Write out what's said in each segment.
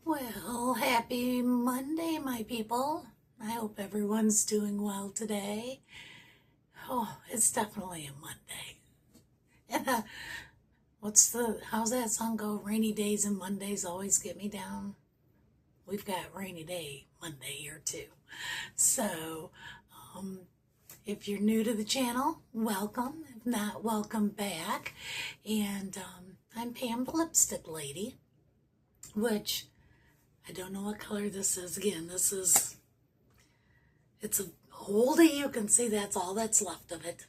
Well, happy Monday, my people. I hope everyone's doing well today. Oh, it's definitely a Monday. And how's that song go? Rainy days and Mondays always get me down. We've got rainy day Monday here too. So, um, if you're new to the channel, welcome. If not, welcome back. And I'm Pam the Lipstick Lady, which I don't know what color this is. Again, it's a oldie. You can see that's all that's left of it.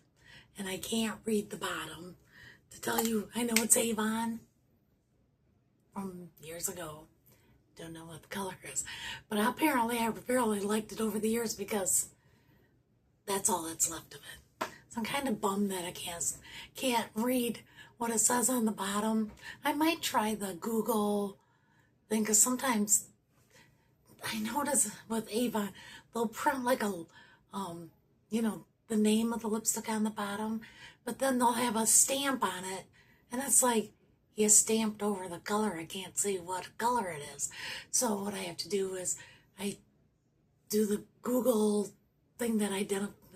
And I can't read the bottom to tell you. I know it's Avon from years ago. Don't know what the color is. But apparently I really liked it over the years because that's all that's left of it. So I'm kind of bummed that I can't read what it says on the bottom. I might try the Google thing because sometimes I notice with Avon, they'll print like the name of the lipstick on the bottom, but then they'll have a stamp on it, and it's like you stamped over the color. I can't see what color it is. So what I have to do is I do the Google thing that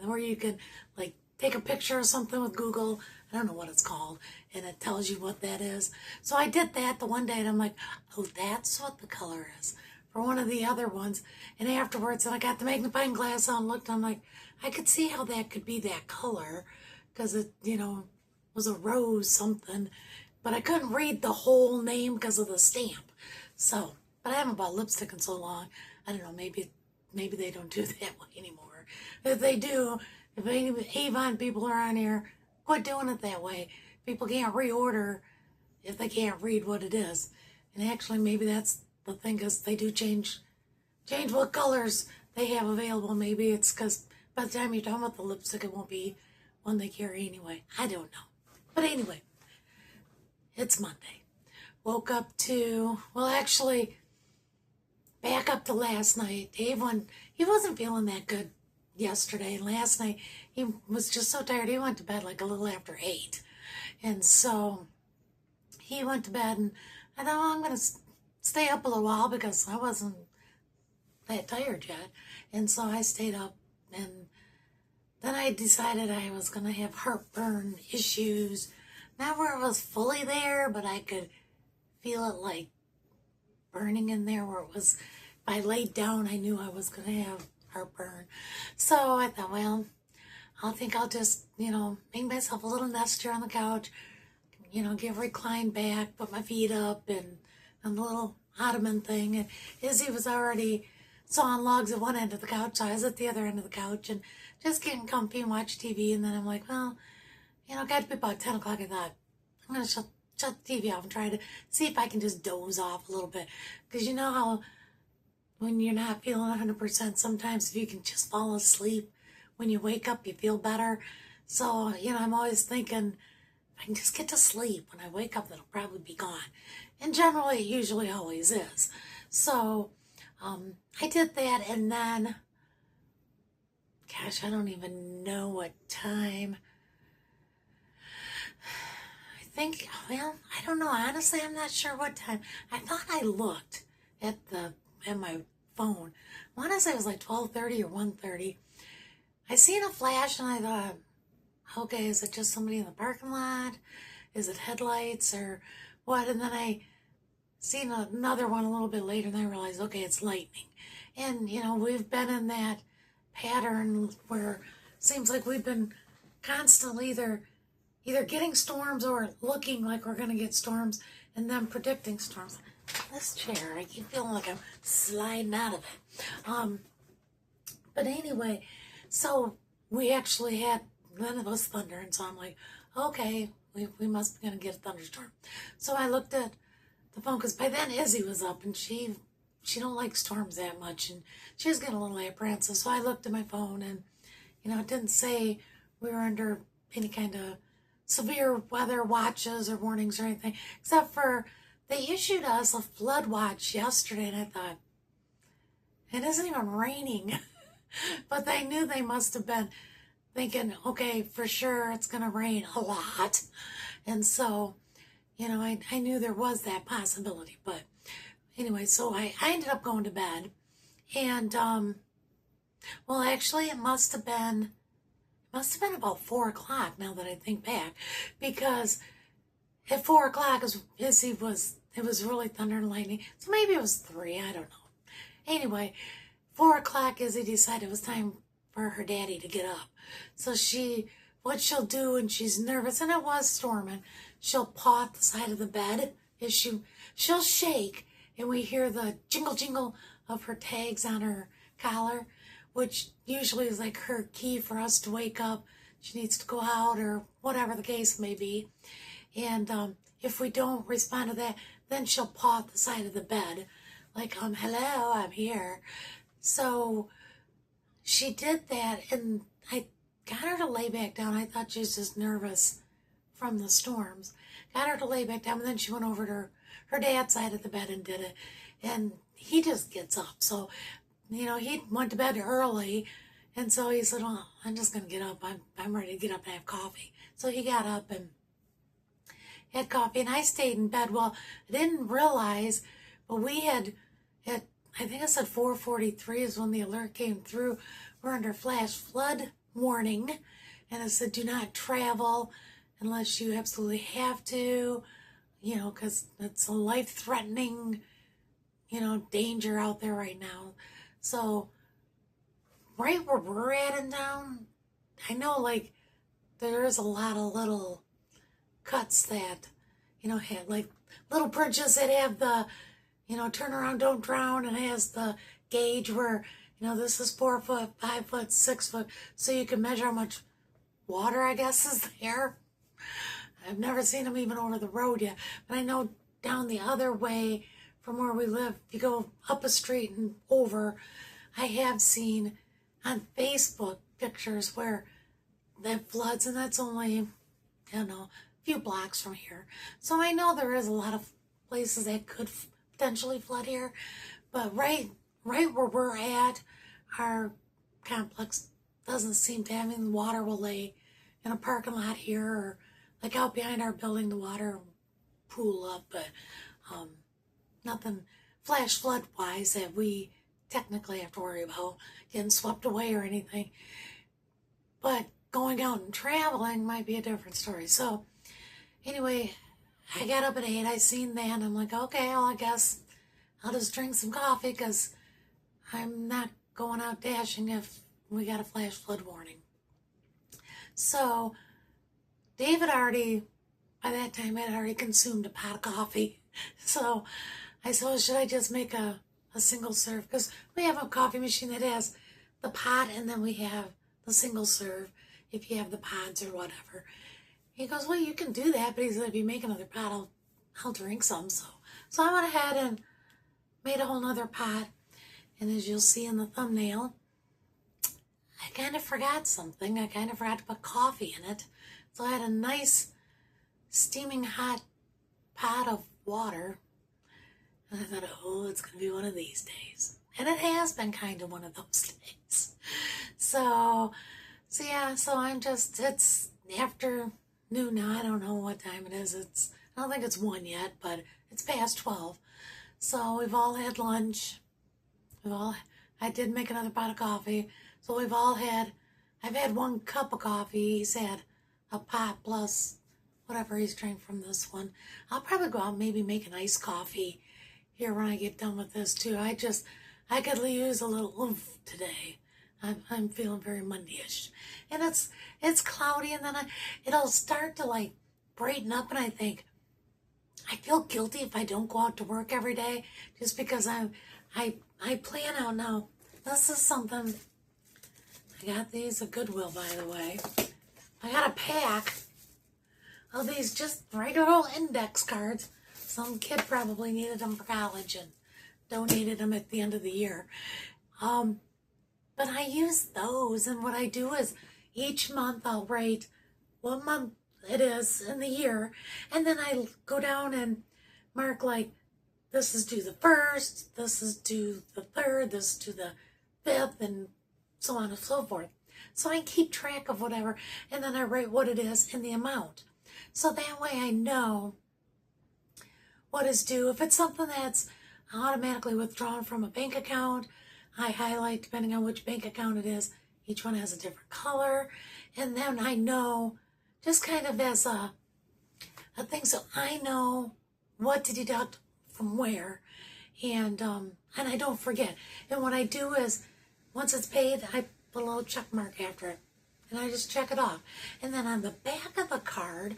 where you can like take a picture of something with Google. I don't know what it's called, and it tells you what that is. So I did that the one day, and I'm like, oh, that's what the color is for one of the other ones. And afterwards, and I got the magnifying glass on, looked, I'm like, I could see how that could be that color because it, was a rose something, but I couldn't read the whole name because of the stamp. So, but I haven't bought lipstick in so long. I don't know, maybe they don't do that way anymore. If they do, if any Avon people are on here, quit doing it that way. People can't reorder if they can't read what it is. And actually, maybe that's the thing, because they do change what colors they have available. Maybe it's because by the time you're done with the lipstick, it won't be one they carry anyway. I don't know. But anyway, it's Monday. Woke up actually, back up to last night. Dave, he wasn't feeling that good yesterday. And last night, he was just so tired. He went to bed like a little after 8. And so he went to bed, and I thought, I'm going to stay up a little while because I wasn't that tired yet. And so I stayed up, and then I decided I was going to have heartburn issues. Not where it was fully there, but I could feel it like burning in there where it was, if I laid down, I knew I was going to have heartburn. So I thought, well, I think I'll just, make myself a little nest here on the couch, get reclined back, put my feet up, and a little ottoman thing. And Izzy was already sawing logs at one end of the couch, so I was at the other end of the couch and just getting comfy and watch TV. And then I'm like, well, it got to be about 10 o'clock. I thought, I'm going to shut the TV off and try to see if I can just doze off a little bit. Because you know how when you're not feeling 100%, sometimes if you can just fall asleep, when you wake up, you feel better. So, I'm always thinking, if I can just get to sleep, when I wake up, it'll probably be gone. And generally, it usually always is. So, I did that, and then, gosh, I don't even know what time. I don't know. Honestly, I'm not sure what time. I thought I looked at my phone. I want to say it was like 12:30 or 1:30. I seen a flash, and I thought, okay, is it just somebody in the parking lot? Is it headlights or what? And then I seen another one a little bit later, and I realized, okay, it's lightning. And, we've been in that pattern where it seems like we've been constantly either getting storms or looking like we're going to get storms and then predicting storms. This chair, I keep feeling like I'm sliding out of it. But anyway, so we actually had, then it was thunder, and so I'm like, okay, we must be going to get a thunderstorm. So I looked at the phone, because by then Izzy was up, and she don't like storms that much, and she was getting a little apprehensive. So I looked at my phone, and, it didn't say we were under any kind of severe weather watches or warnings or anything, except for they issued us a flood watch yesterday, and I thought, it isn't even raining. But they knew they must have been thinking, okay, for sure it's going to rain a lot. And so, I knew there was that possibility. But anyway, so I ended up going to bed. And, well, actually, it must have been about 4 o'clock now that I think back, because at 4 o'clock it was really thunder and lightning. So maybe it was 3, I don't know. Anyway, 4 o'clock, Izzy decided it was time for her daddy to get up. So what she'll do when she's nervous, and it was storming, she'll paw at the side of the bed. She'll shake, and we hear the jingle jingle of her tags on her collar, which usually is like her key for us to wake up. She needs to go out or whatever the case may be. And if we don't respond to that, then she'll paw at the side of the bed, like, hello, I'm here. So she did that, and I got her to lay back down. I thought she was just nervous from the storms. Got her to lay back down, and then she went over to her dad's side of the bed and did it. And he just gets up. So, he went to bed early, and so he said, well, I'm just going to get up. I'm ready to get up and have coffee. So he got up and had coffee, and I stayed in bed. Well, I didn't realize, but we had, I think I said 4:43 is when the alert came through. We're under flash flood warning, and it said do not travel unless you absolutely have to, because it's a life-threatening, danger out there right now. So right where we're at in town, I know, like, there's a lot of little cuts that, have like little bridges that have the, turn around, don't drown, and it has the gauge where, this is 4 foot, 5 foot, 6 foot, so you can measure how much water, I guess, is there. I've never seen them even over the road yet, but I know down the other way from where we live, if you go up a street and over, I have seen on Facebook pictures where that floods, and that's only, I don't know, a few blocks from here. So I know there is a lot of places that could potentially flood here, but right where we're at, our complex doesn't seem to have any. Water will lay in a parking lot here, or like out behind our building, the water will pool up, but nothing flash flood wise that we technically have to worry about getting swept away or anything. But going out and traveling might be a different story. So anyway, I got up at 8, I seen that, and I'm like, okay, well, I guess I'll just drink some coffee, because I'm not going out dashing if we got a flash flood warning. So David by that time, had already consumed a pot of coffee. So I said, well, should I just make a single serve? Because we have a coffee machine that has the pot, and then we have the single serve if you have the pods or whatever. He goes, well, you can do that, but he said, if you make another pot, I'll drink some. So I went ahead and made a whole nother pot, and as you'll see in the thumbnail, I kind of forgot something. I kind of forgot to put coffee in it. So I had a nice steaming hot pot of water, and I thought, oh, it's going to be one of these days. And it has been kind of one of those days. So yeah, so it's afternoon now. I don't know what time it is. I don't think it's 1 yet, but it's past 12. So we've all had lunch. I did make another pot of coffee. So I've had 1 cup of coffee. He's had a pot plus whatever he's drank from this one. I'll probably go out and maybe make an iced coffee here when I get done with this too. I could use a little oomph today. I'm feeling very Monday-ish. And it's cloudy, and then it'll start to like brighten up, and I think, I feel guilty if I don't go out to work every day, just because I plan out now. This is something, I got these at Goodwill, by the way. I got a pack of these just regular old index cards. Some kid probably needed them for college and donated them at the end of the year. But I use those, and what I do is each month I'll write what month it is in the year, and then I go down and mark, like, this is due the 1st, this is due the 3rd, this is due the 5th, and so on and so forth. So I keep track of whatever, and then I write what it is and the amount. So that way I know what is due. If it's something that's automatically withdrawn from a bank account. I highlight depending on which bank account it is. Each one has a different color. And then I know, just kind of as a thing, so I know what to deduct from where. And I don't forget. And what I do is, once it's paid, I put a little check mark after it. And I just check it off. And then on the back of the card,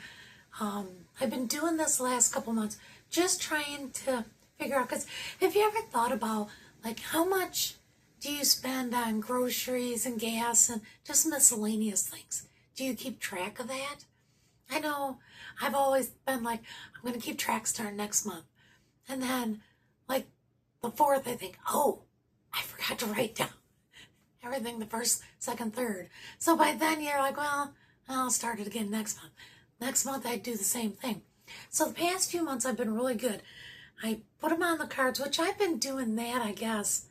I've been doing this last couple months, just trying to figure out, because have you ever thought about, like, how much do you spend on groceries and gas and just miscellaneous things? Do you keep track of that? I know I've always been like, I'm going to keep track starting next month. And then, like, the 4th, I think, oh, I forgot to write down everything the 1st, 2nd, 3rd. So by then you're like, well, I'll start it again next month. Next month I do the same thing. So the past few months I've been really good. I put them on the cards, which I've been doing that, I guess,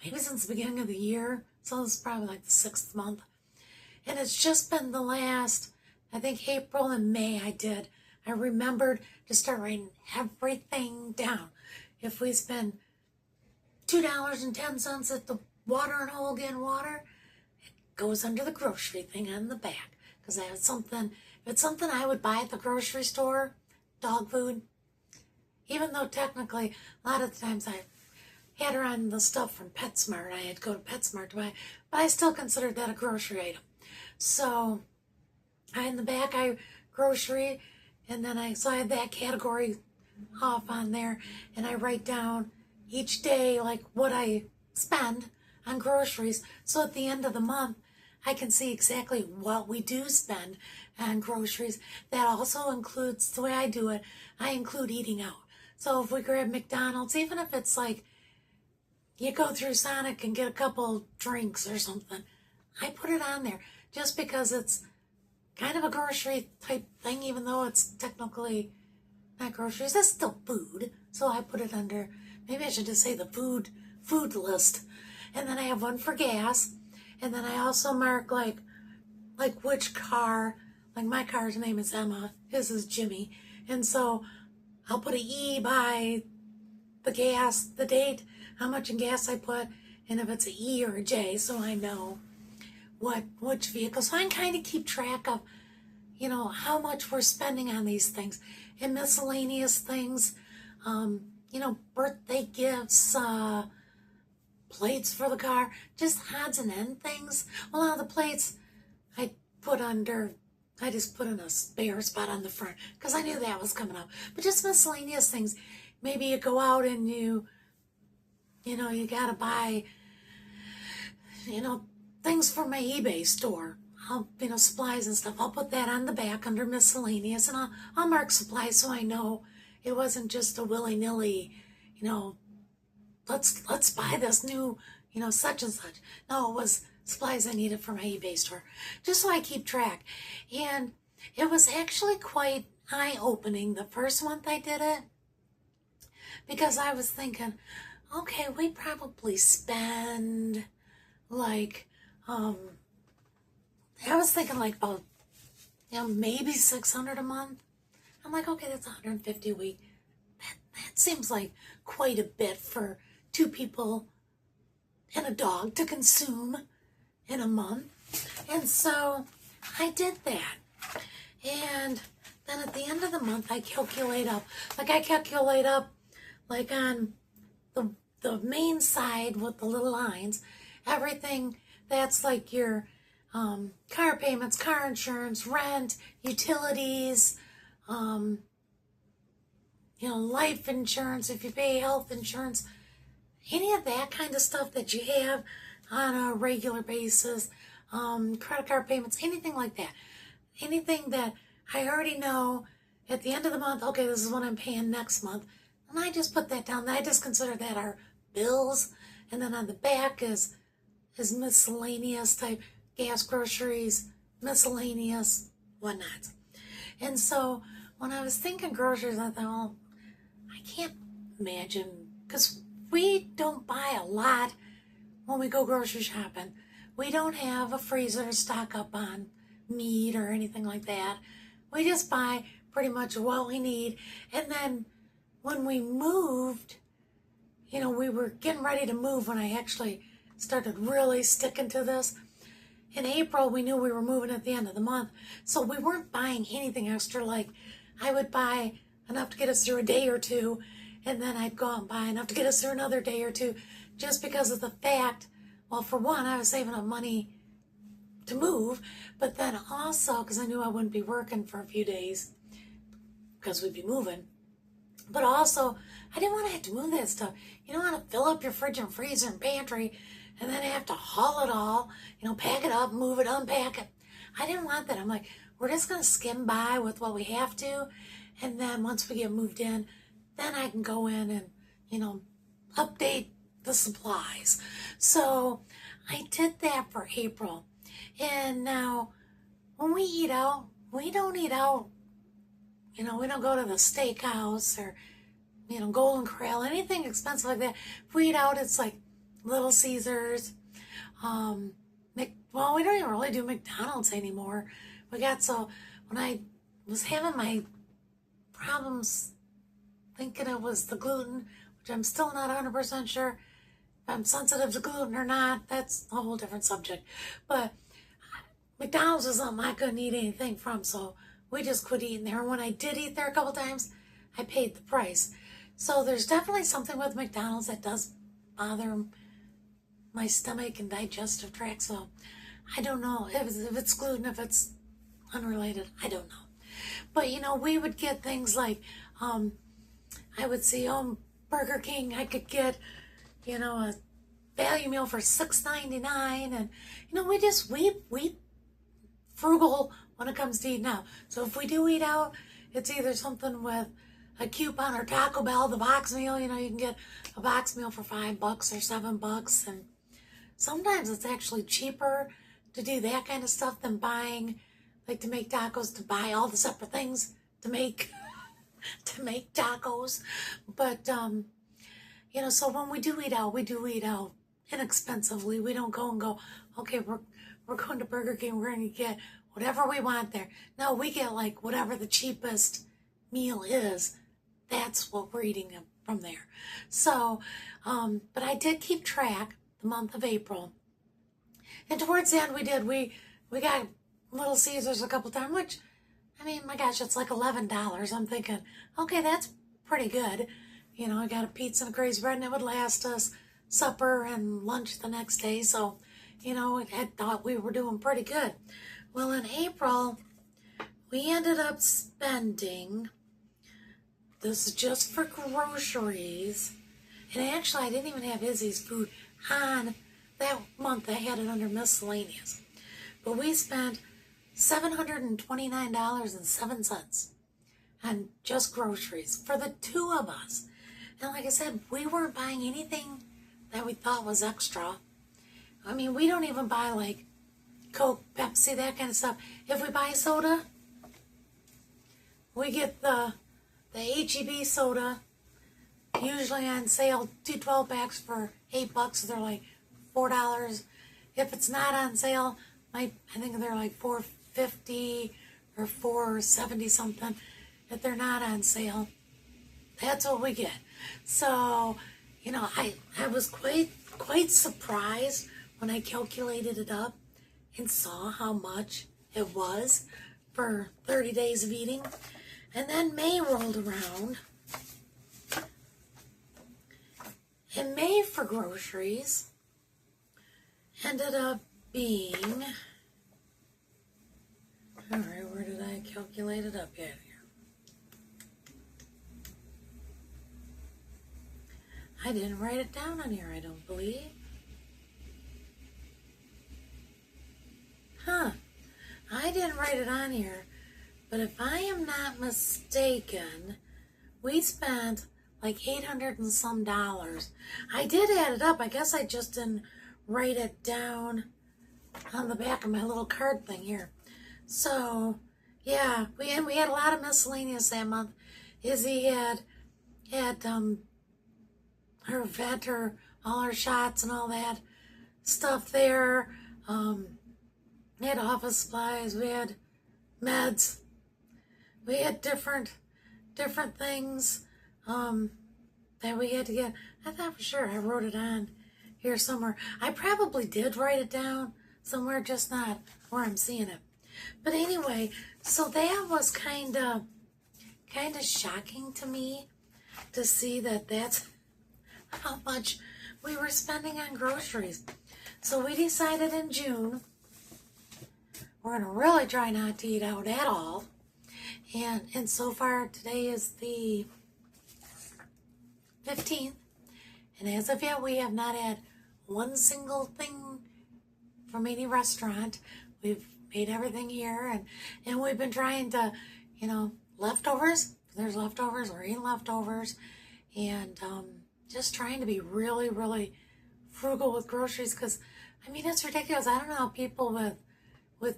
maybe since the beginning of the year. So this is probably like the 6th month. And it's just been the last, I think April and May I remembered to start writing everything down. If we spend $2.10 at the water and Hogan water, it goes under the grocery thing on the back. Because I have something, if it's something I would buy at the grocery store, dog food, even though technically a lot of the times I had her on the stuff from PetSmart, I had to go to PetSmart to buy, but I still considered that a grocery item. So in the back I grocery, and then I had that category off on there, and I write down each day like what I spend on groceries, so at the end of the month I can see exactly what we do spend on groceries. That also includes, the way I do it, I include eating out. So if we grab McDonald's, even if it's like you go through Sonic and get a couple drinks or something, I put it on there just because it's kind of a grocery type thing, even though it's technically not groceries. That's still food. So I put it under, maybe I should just say the food list. And then I have one for gas. And then I also mark like which car, like my car's name is Emma, his is Jimmy. And so I'll put an E by the gas, the date, how much in gas I put, and if it's an E or a J, so I know which vehicle. So I can kind of keep track of, how much we're spending on these things. And miscellaneous things, birthday gifts, plates for the car, just odds and end things. Well, now the plates I just put in a spare spot on the front because I knew that was coming up. But just miscellaneous things. Maybe you go out and you gotta buy, things for my eBay store. Supplies and stuff. I'll put that on the back under miscellaneous, and I'll mark supplies so I know it wasn't just a willy-nilly, let's buy this new, such and such. No, it was supplies I needed for my eBay store, just so I keep track. And it was actually quite eye-opening the first month I did it, because I was thinking, okay, we probably spend like, I was thinking like about, maybe $600 a month. I'm like, okay, that's $150 a week. That seems like quite a bit for 2 people and a dog to consume in a month. And so I did that. And then at the end of the month, I calculate up like on the main side with the little lines, everything that's like your car payments, car insurance, rent, utilities, life insurance, if you pay health insurance, any of that kind of stuff that you have on a regular basis, credit card payments, anything like that. Anything that I already know at the end of the month, okay, this is what I'm paying next month. And I just put that down. I just consider that our bills. And then on the back is miscellaneous type, gas, groceries, miscellaneous, whatnot. And so when I was thinking groceries, I thought, well, I can't imagine, because we don't buy a lot when we go grocery shopping. We don't have a freezer to stock up on meat or anything like that. We just buy pretty much what we need. And then when we moved, we were getting ready to move when I actually started really sticking to this. In April, we knew we were moving at the end of the month, so we weren't buying anything extra. Like, I would buy enough to get us through a day or two, and then I'd go out and buy enough to get us through another day or two, just because of the fact, well, for one, I was saving up money to move, but then also because I knew I wouldn't be working for a few days because we'd be moving. But also, I didn't want to have to move that stuff. You don't want to fill up your fridge and freezer and pantry and then have to haul it all, pack it up, move it, unpack it. I didn't want that. I'm like, we're just going to skim by with what we have to. And then once we get moved in, then I can go in and, update the supplies. So I did that for April. And now when we eat out, we don't eat out. We don't go to the steakhouse or, Golden Corral, anything expensive like that. If we eat out, it's like Little Caesars. Well, we don't even really do McDonald's anymore. When I was having my problems thinking it was the gluten, which I'm still not 100% sure if I'm sensitive to gluten or not. That's a whole different subject. But McDonald's is something I couldn't eat anything from, so we just quit eating there. And when I did eat there a couple times, I paid the price. So there's definitely something with McDonald's that does bother my stomach and digestive tract. So I don't know if it's gluten, if it's unrelated. I don't know. But, we would get things like, I would see, Burger King, I could get, a value meal for $6.99. And, we frugal when it comes to eating out. So if we do eat out, it's either something with a coupon or Taco Bell, the box meal. You can get a box meal for $5 or $7. And sometimes it's actually cheaper to do that kind of stuff than buying, like to make tacos, to buy all the separate things to make tacos. But, so when we do eat out inexpensively. We don't go and go, okay, we're going to Burger King, we're going to get whatever we want there. No, we get like whatever the cheapest meal is. That's what we're eating from there. So, but I did keep track the month of April. And towards the end we got Little Caesars a couple times, which, my gosh, it's like $11. I'm thinking, okay, that's pretty good. I got a pizza and a crazy bread, and it would last us supper and lunch the next day. So, I thought we were doing pretty good. Well, in April, we ended up spending, this is just for groceries, and actually I didn't even have Izzy's food on that month. I had it under miscellaneous. But we spent $729.07 on just groceries for the two of us. And like I said, we weren't buying anything that we thought was extra. We don't even buy like Coke, Pepsi, that kind of stuff. If we buy soda, we get the H-E-B soda, usually on sale, 2 12-packs for $8. They're like $4. If it's not on sale, I think they're like $4.50 or $4.70 something. If they're not on sale, that's what we get. So, I was quite surprised when I calculated it up and saw how much it was for 30 days of eating. And then May rolled around. And May for groceries ended up being, all right, where did I calculate it up at here? I didn't write it down on here, I don't believe. I didn't write it on here, but if I am not mistaken, we spent like $800 and some dollars. I did add it up. I guess I just didn't write it down on the back of my little card thing here. So, yeah, we had a lot of miscellaneous that month. Izzy had her vet, all her shots and all that stuff there. We had office supplies, we had meds, we had different things. that we had to get. I thought for sure I wrote it on here somewhere. I probably did write it down somewhere, just not where I'm seeing it. But anyway, so that was kind of shocking to me to see that that's how much we were spending on groceries. So we decided in June we're going to really try not to eat out at all. And so far today is the 15th. And as of yet, we have not had one single thing from any restaurant. We've made everything here, and we've been trying to, leftovers. If there's leftovers, we're eating leftovers, and just trying to be really, really frugal with groceries, because, it's ridiculous. I don't know how people with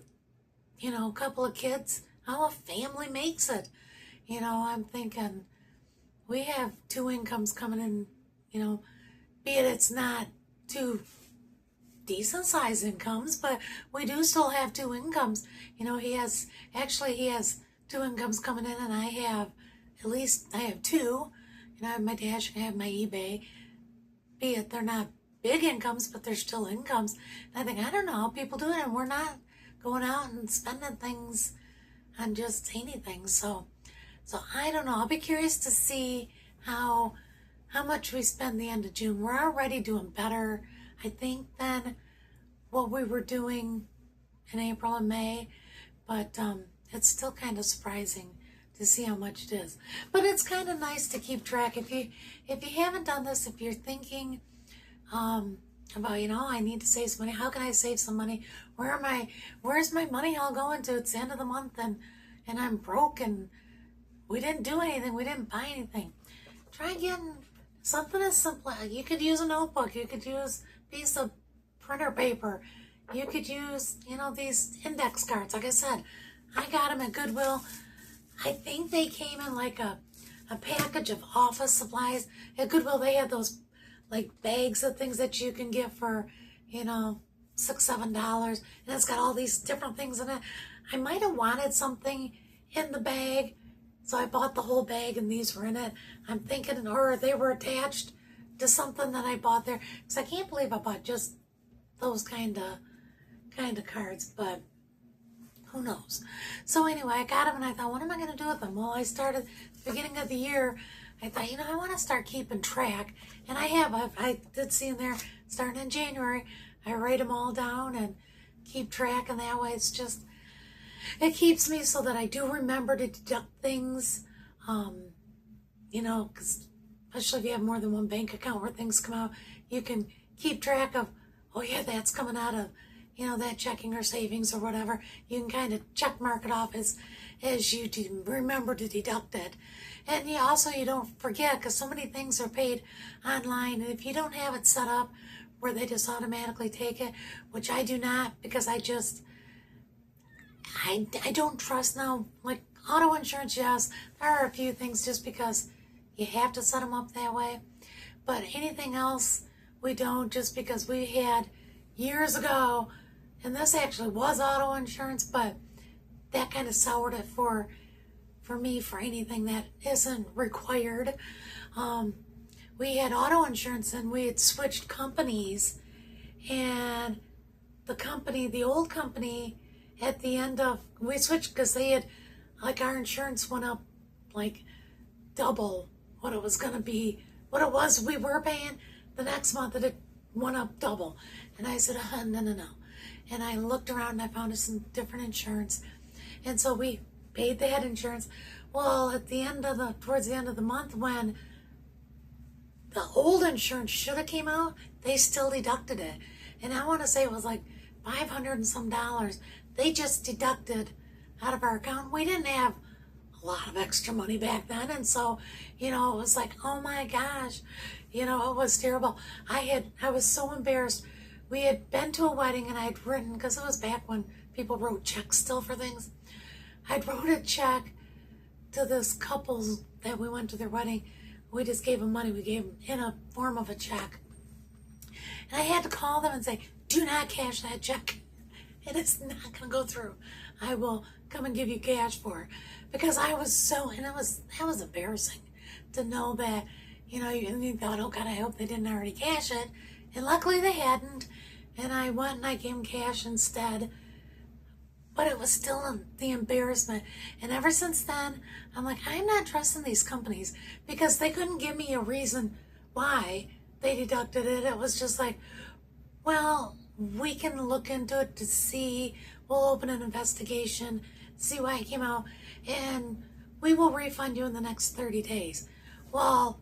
a couple of kids, how a family makes it. I'm thinking we have two incomes coming in, be it it's not two decent sized incomes, but we do still have two incomes. He has two incomes coming in, and I have two. I have my Dash and I have my eBay. Be it they're not big incomes, but they're still incomes. And I think, I don't know how people do it, and we're not going out and spending things on just anything. So I don't know. I'll be curious to see how much we spend the end of June. We're already doing better, I think, than what we were doing in April and May, but it's still kind of surprising to see how much it is. But it's kind of nice to keep track. If you haven't done this, if you're thinking about, I need to save some money. How can I save some money? Where's my money all going to? It's the end of the month, and I'm broke, and we didn't do anything. We didn't buy anything. Try getting something as simple. You could use a notebook. You could use a piece of printer paper. You could use, these index cards. Like I said, I got them at Goodwill. I think they came in like a package of office supplies. At Goodwill, they had those like bags of things that you can get for, $6, $7. And it's got all these different things in it. I might have wanted something in the bag, so I bought the whole bag and these were in it. I'm thinking, or they were attached to something that I bought there. Because I can't believe I bought just those kind of cards, but who knows? So anyway, I got them, and I thought, what am I going to do with them? Well, I started at the beginning of the year. I thought, I want to start keeping track, and I did see in there, starting in January, I write them all down and keep track, and that way it keeps me so that I do remember to deduct things, because especially if you have more than one bank account where things come out, you can keep track of, oh yeah, that's coming out of, that checking or savings or whatever. You can kind of check mark it off as you do remember to deduct it. And you don't forget, because so many things are paid online, and if you don't have it set up where they just automatically take it, which I do not, because I don't trust now. Like auto insurance, yes, there are a few things just because you have to set them up that way, but anything else we don't, just because we had years ago, and this actually was auto insurance, but that kind of soured it for me for anything that isn't required. We had auto insurance, and we had switched companies, and the old company, at the end of, we switched because they had, like, our insurance went up like double what it was going to be, what it was we were paying. The next month it went up double. And I said, no. And I looked around and I found some different insurance. And so we paid that insurance. Well, towards the end of the month, when the old insurance should have came out, they still deducted it. And I want to say it was like $500 and some dollars. They just deducted out of our account. We didn't have a lot of extra money back then. And so, it was like, oh my gosh, it was terrible. I was so embarrassed. We had been to a wedding, and I had written, because it was back when people wrote checks still for things. I'd wrote a check to this couple that we went to their wedding. We just gave them money. We gave them in a form of a check. And I had to call them and say, do not cash that check. It is not going to go through. I will come and give you cash for it. Because I was that was embarrassing to know that, and you thought, oh God, I hope they didn't already cash it. And luckily they hadn't. And I went and I gave them cash instead. But it was still the embarrassment. And ever since then, I'm like, I'm not trusting these companies because they couldn't give me a reason why they deducted it. It was just like, well, we can look into it to see. We'll open an investigation, see why it came out, and we will refund you in the next 30 days. Well,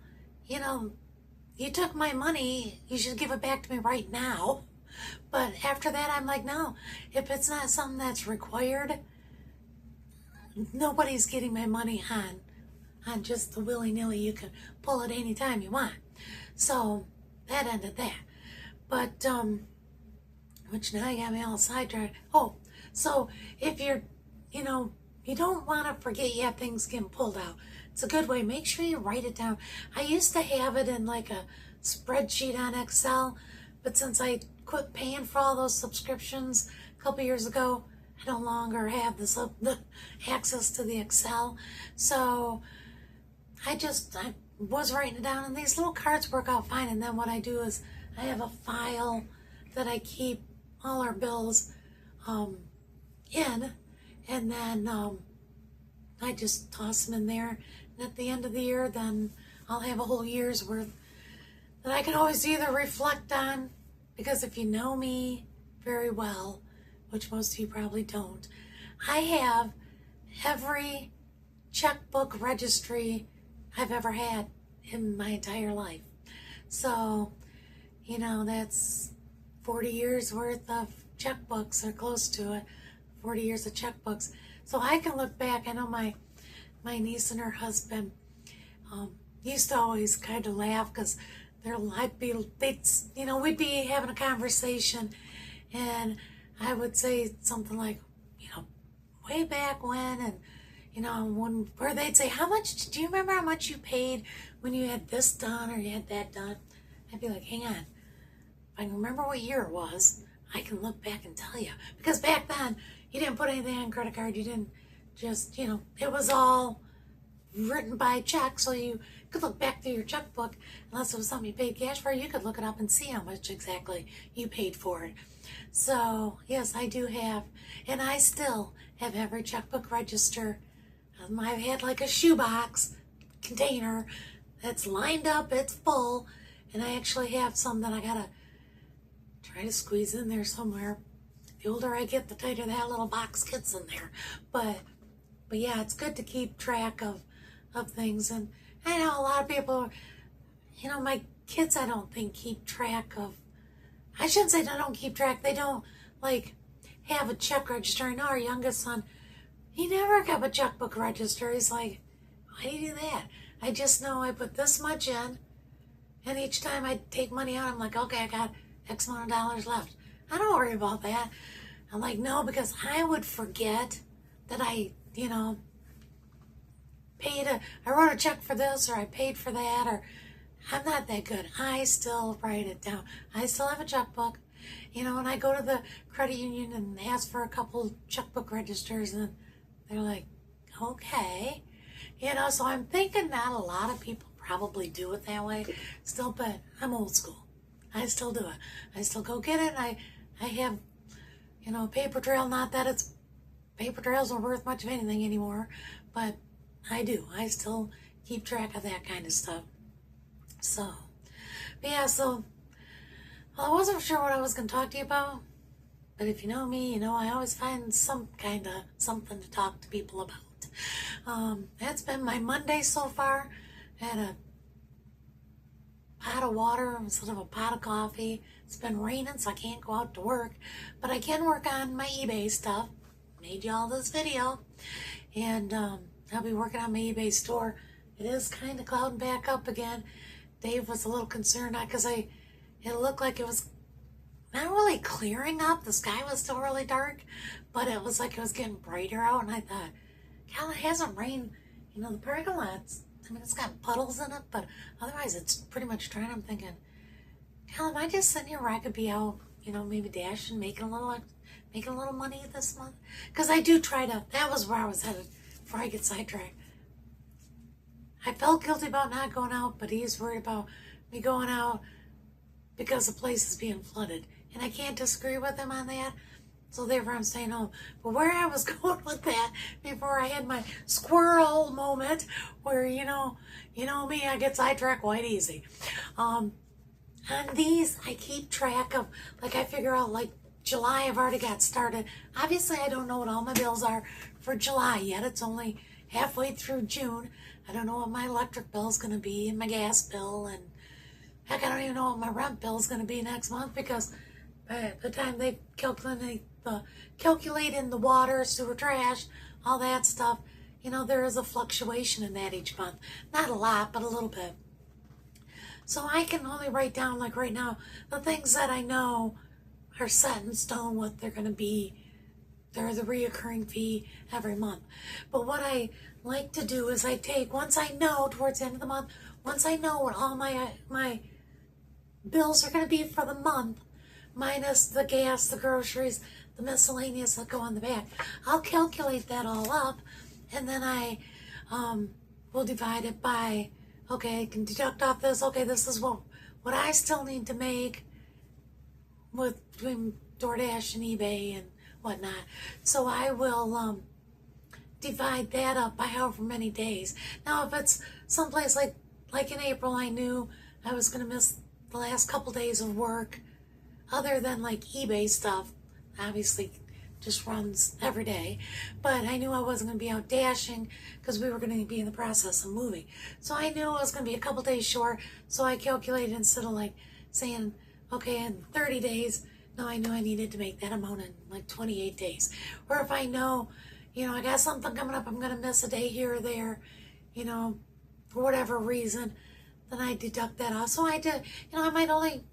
you took my money. You should give it back to me right now. But after that, I'm like, no, if it's not something that's required, nobody's getting my money on just the willy-nilly. You can pull it anytime you want. So that ended that. But, which now you got me all sidetracked. Oh, so if you're, you don't want to forget you have things getting pulled out. It's a good way. Make sure you write it down. I used to have it in like a spreadsheet on Excel, but since I quit paying for all those subscriptions a couple years ago, I no longer have the access to the Excel. So I was writing it down, and these little cards work out fine. And then what I do is I have a file that I keep all our bills in, and then I just toss them in there. And at the end of the year, then I'll have a whole year's worth that I can always either reflect on, because if you know me very well, which most of you probably don't, I have every checkbook registry I've ever had in my entire life. So, that's 40 years worth of checkbooks, or close to it, 40 years of checkbooks. So I can look back. I know my niece and her husband used to always kind of laugh because we'd be having a conversation, and I would say something like, way back when, and where they'd say, do you remember how much you paid when you had this done or you had that done? I'd be like, hang on. If I can remember what year it was, I can look back and tell you. Because back then, you didn't put anything on credit card. You didn't just, it was all written by check, so you could look back through your checkbook. Unless it was something you paid cash for, you could look it up and see how much exactly you paid for it. So, yes, I do have, and I still have every checkbook register. I've had like a shoebox container that's lined up, it's full, and I actually have some that I gotta try to squeeze in there somewhere. The older I get, the tighter that little box gets in there. But yeah, it's good to keep track of things. And I know a lot of people, my kids, I don't think keep track of, I shouldn't say they don't keep track. They don't have a check register. I know our youngest son, he never kept a checkbook register. He's like, why do you do that? I just know I put this much in, and each time I take money out, I'm like, okay, I got X amount of dollars left. I don't worry about that. I'm like, no, because I would forget that I I wrote a check for this, or I paid for that, or I'm not that good. I still write it down. I still have a checkbook. And I go to the credit union and ask for a couple checkbook registers, and they're like, okay. So I'm thinking not a lot of people probably do it that way still, but I'm old school. I still do it. I still go get it. I have, a paper trail. Not that paper trails are worth much of anything anymore, but I do. I still keep track of that kind of stuff. So, well, I wasn't sure what I was going to talk to you about, but if you know me, I always find some kind of something to talk to people about. That's been my Monday so far. I had a pot of water instead of a pot of coffee. It's been raining, so I can't go out to work, but I can work on my eBay stuff. Made y'all this video, and I'll be working on my eBay store. It is kind of clouding back up again. Dave was a little concerned because it looked like it was not really clearing up. The sky was still really dark, but it was like it was getting brighter out, and I thought, God, it hasn't rained. The parking lot's, it's got puddles in it, but otherwise it's pretty much dry. I'm thinking, God, am I just sitting here where I could be out, maybe dashing, making a little money this month? Because I do try to, that was where I was headed before I get sidetracked. I felt guilty about not going out, but he's worried about me going out because the place is being flooded. And I can't disagree with him on that. So therefore I'm staying home. But where I was going with that before I had my squirrel moment where, me, I get sidetracked quite easy. On these, I keep track of, like I figure out like July, I've already got started. Obviously, I don't know what all my bills are for July yet. It's only halfway through June. I don't know what my electric bill is going to be and my gas bill. And heck, I don't even know what my rent bill is going to be next month because by the time they calculate in the water, sewer, trash, all that stuff, there is a fluctuation in that each month. Not a lot, but a little bit. So I can only write down, like right now, the things that I know are set in stone, what they're going to be. They're the reoccurring fee every month. But what I like to do is I take, once I know towards the end of the month, once I know what all my bills are going to be for the month, minus the gas, the groceries, the miscellaneous that go on the back, I'll calculate that all up, and then I will divide it by, okay, I can deduct off this, okay, this is what I still need to make between DoorDash and eBay and whatnot. So I will divide that up by however many days. Now, if it's someplace like in April, I knew I was going to miss the last couple days of work, other than like eBay stuff, obviously just runs every day. But I knew I wasn't going to be out dashing because we were going to be in the process of moving. So I knew I was going to be a couple days short. So I calculated instead of like saying, okay, in 30 days, no, I knew I needed to make that amount in like 28 days. Or if I know, I got something coming up, I'm going to miss a day here or there, for whatever reason, then I deduct that off. So I did, I might only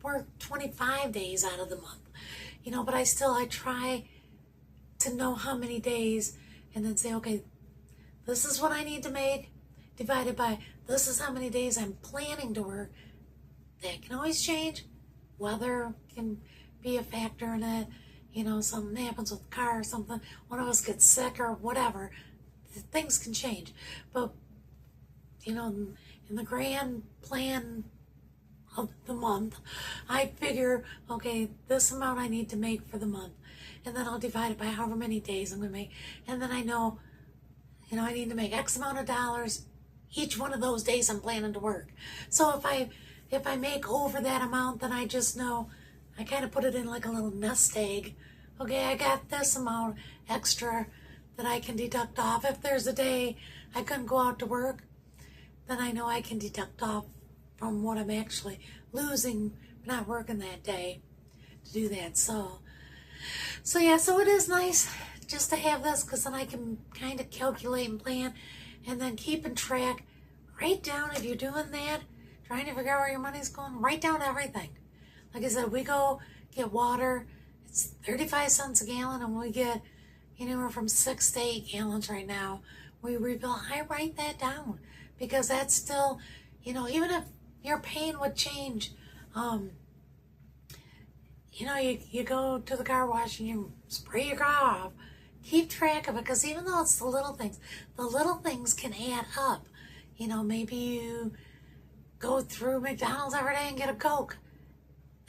work 25 days out of the month, but I try to know how many days and then say, okay, this is what I need to make divided by this is how many days I'm planning to work. That can always change. Weather can be a factor in it. Something happens with the car or something. One of us gets sick or whatever. Things can change. But, in the grand plan of the month, I figure, okay, this amount I need to make for the month. And then I'll divide it by however many days I'm going to make. And then I know, I need to make X amount of dollars each one of those days I'm planning to work. So if I make over that amount, then I just know, I kind of put it in like a little nest egg. Okay, I got this amount extra that I can deduct off. If there's a day I couldn't go out to work, then I know I can deduct off from what I'm actually losing for not working that day to do that. So it is nice just to have this because then I can kind of calculate and plan and then keeping track. Write down if you're doing that, trying to figure out where your money's going, write down everything. Like I said, we go get water, it's 35 cents a gallon, and we get anywhere from 6 to 8 gallons right now. We refill. I write that down because that's still, even if your pain would change, you go to the car wash and you spray your car off. Keep track of it because even though it's the little things can add up. Maybe you go through McDonald's every day and get a Coke.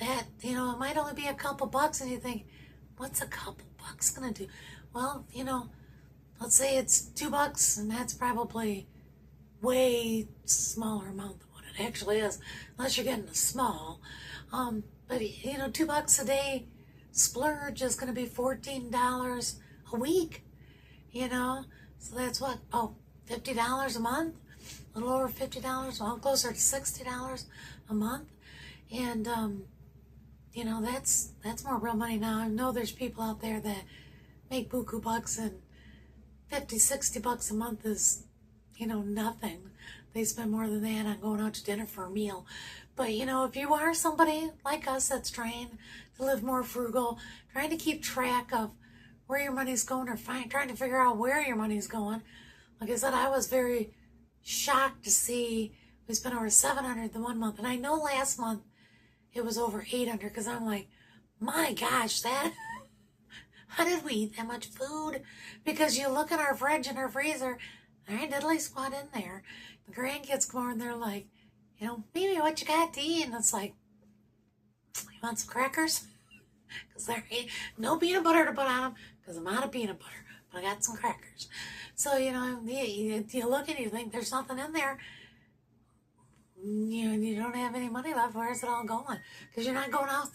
That, it might only be a couple bucks and you think, what's a couple bucks going to do? Well, let's say it's $2 and that's probably way smaller amount than what it actually is, unless you're getting a small. But, $2 a day splurge is going to be $14 a week, So that's what, $50 a month? A little over $50, well, closer to $60 a month. And, that's more real money now. I know there's people out there that make buku bucks and $50, $60 a month is, nothing. They spend more than that on going out to dinner for a meal. But, if you are somebody like us that's trying to live more frugal, trying to keep track of where your money's going or trying to figure out where your money's going, like I said, I was very shocked to see we spent over $700 the one month. And I know last month it was over $800 because I'm like, my gosh, how did we eat that much food? Because you look at our fridge and our freezer, there ain't diddly squat in there. the grandkids come over and they're like, you know, Mimi, what you got to eat? And it's like, you want some crackers? Because there ain't no peanut butter to put on them because I'm out of peanut butter, but I got some crackers. So, you know, you look and you think there's nothing in there. You know, you don't have any money left. Where's it all going? Because you're not going out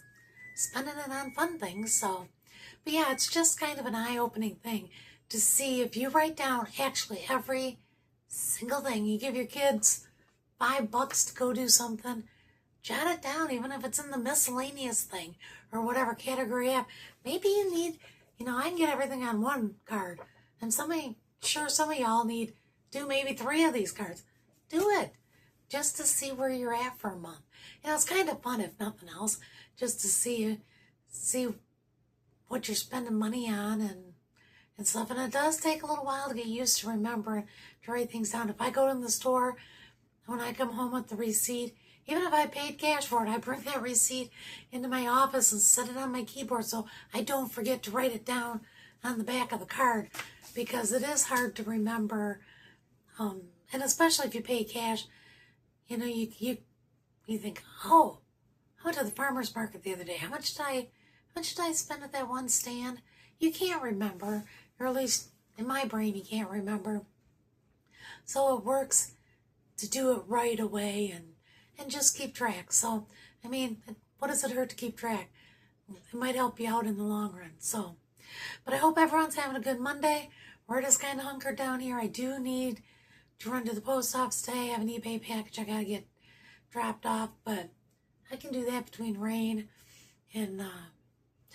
spending it on fun things. So, but yeah, it's just kind of an eye-opening thing to see if you write down actually every single thing. You give your kids $5 to go do something, jot it down, even if it's in the miscellaneous thing or whatever category app. Maybe you need, you know, I can get everything on one card, and some of y'all need do maybe 3 of these cards. Do it just to see where you're at for a month. You know, it's kind of fun if nothing else, just to see what you're spending money on and stuff. And it does take a little while to get used to remembering to write things down. If I go to the store, when I come home with the receipt, even if I paid cash for it, I bring that receipt into my office and set it on my keyboard so I don't forget to write it down on the back of the card, because it is hard to remember. And especially if you pay cash, you know, you think, oh, I went to the farmer's market the other day. How much did I spend at that one stand? You can't remember, or at least in my brain, you can't remember. So it works to do it right away and just keep track. So, I mean, what does it hurt to keep track? It might help you out in the long run. So, but I hope everyone's having a good Monday. We're just kind of hunkered down here. I do need to run to the post office today. I have an eBay package I got to get dropped off, but I can do that between rain and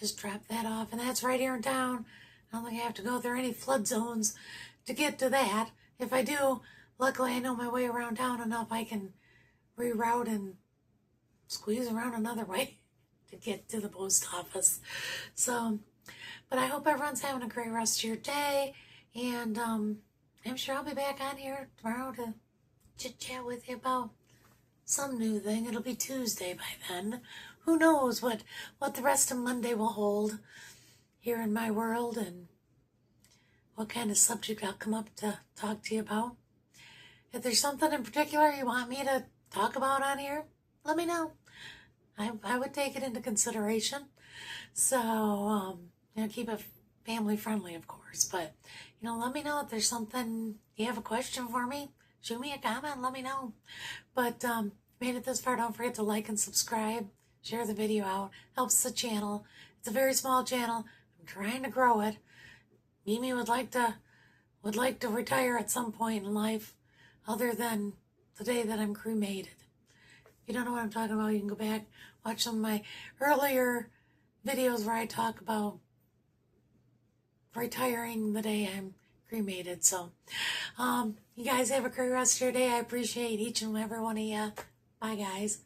just drop that off. And that's right here in town. I don't think I have to go through any flood zones to get to that. If I do, luckily I know my way around town enough. I can reroute and squeeze around another way to get to the post office. So, but I hope everyone's having a great rest of your day. And I'm sure I'll be back on here tomorrow to chit-chat with you about some new thing. It'll be Tuesday by then. Who knows what the rest of Monday will hold here in my world, and what kind of subject I'll come up to talk to you about. If there's something in particular you want me to talk about on here, let me know. I would take it into consideration. So, you know, keep it family friendly, of course. But, you know, let me know if there's something, you have a question for me. Shoot me a comment, let me know. But made it this far, don't forget to like and subscribe. Share the video out. Helps the channel. It's a very small channel. I'm trying to grow it. Mimi would like to retire at some point in life, other than the day that I'm cremated. If you don't know what I'm talking about, you can go back, watch some of my earlier videos where I talk about retiring the day I'm cremated. So, you guys have a great rest of your day. I appreciate each and every one of you. Bye, guys.